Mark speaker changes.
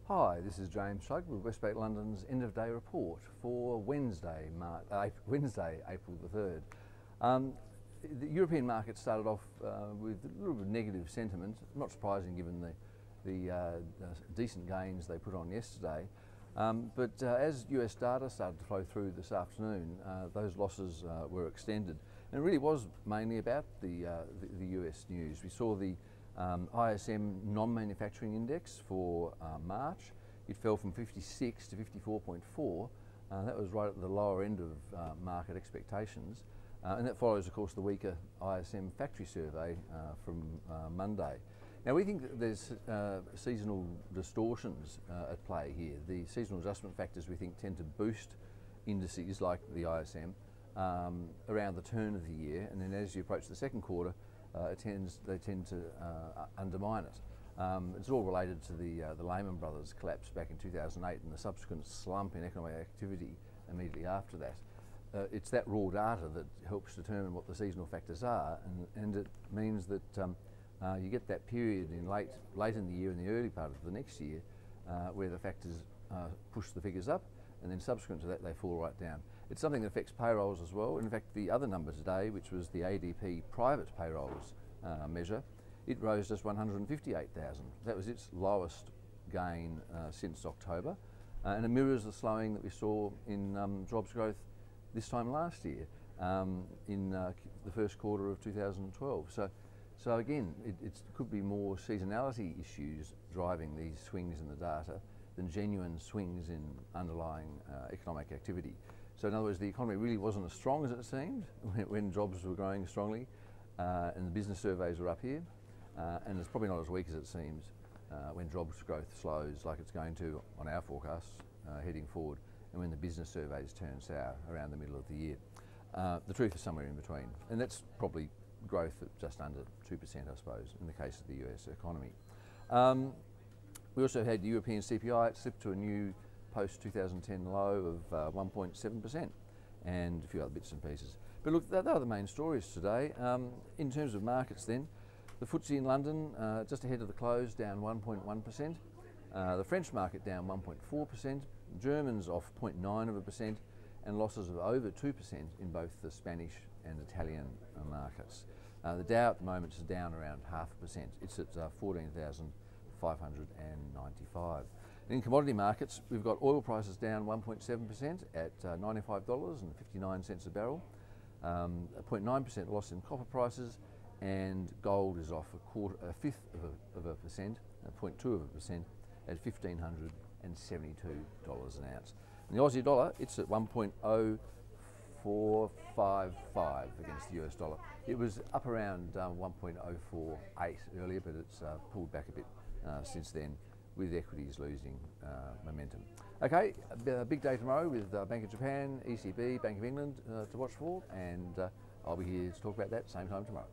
Speaker 1: Hi, this is James Shug with Westpac London's end of day report for Wednesday, April the 3rd. The European market started off with a little bit of negative sentiment, not surprising given the decent gains they put on yesterday. But as US data started to flow through this afternoon, those losses were extended. And it really was mainly about the US news. We saw the ISM non-manufacturing index for March. It fell from 56 to 54.4. That was right at the lower end of market expectations. And that follows, of course, the weaker ISM factory survey from Monday. Now, we think that there's seasonal distortions at play here. The seasonal adjustment factors, we think, tend to boost indices like the ISM around the turn of the year, and then as you approach the second quarter, they tend to undermine it. It's all related to the Lehman Brothers collapse back in 2008 and the subsequent slump in economic activity immediately after that. It's that raw data that helps determine what the seasonal factors are, and it means that you get that period in late in the year and the early part of the next year where the factors push the figures up, and then subsequent to that they fall right down. It's something that affects payrolls as well. In fact, the other number today, which was the ADP private payrolls measure, it rose just 158,000. That was its lowest gain since October, and it mirrors the slowing that we saw in jobs growth this time last year in the first quarter of 2012. So again, it could be more seasonality issues driving these swings in the data than genuine swings in underlying economic activity. So in other words, the economy really wasn't as strong as it seemed when jobs were growing strongly and the business surveys were up here, and it's probably not as weak as it seems when jobs growth slows like it's going to on our forecasts heading forward, and when the business surveys turn sour around the middle of the year. The truth is somewhere in between, and that's probably growth at just under 2%, I suppose, in the case of the US economy. We also had the European CPI. It slipped to a new post-2010 low of 1.7%, and a few other bits and pieces. But look, they are the main stories today. In terms of markets then, the FTSE in London just ahead of the close, down 1.1%. The French market down 1.4%. Germans off 0.9%, and losses of over 2% in both the Spanish and Italian markets. The Dow at the moment is down around 0.5%. It's at 14,595. In commodity markets, we've got oil prices down 1.7% at $95.59 a barrel. A 0.9% loss in copper prices, and gold is off a fifth of a percent, 0.2% at $1,572 an ounce. And the Aussie dollar, it's at 1.0455 against the US dollar. It was up around 1.048 earlier, but it's pulled back a bit since then, with equities losing momentum. Okay, a big day tomorrow with Bank of Japan, ECB, Bank of England to watch for, and I'll be here to talk about that same time tomorrow.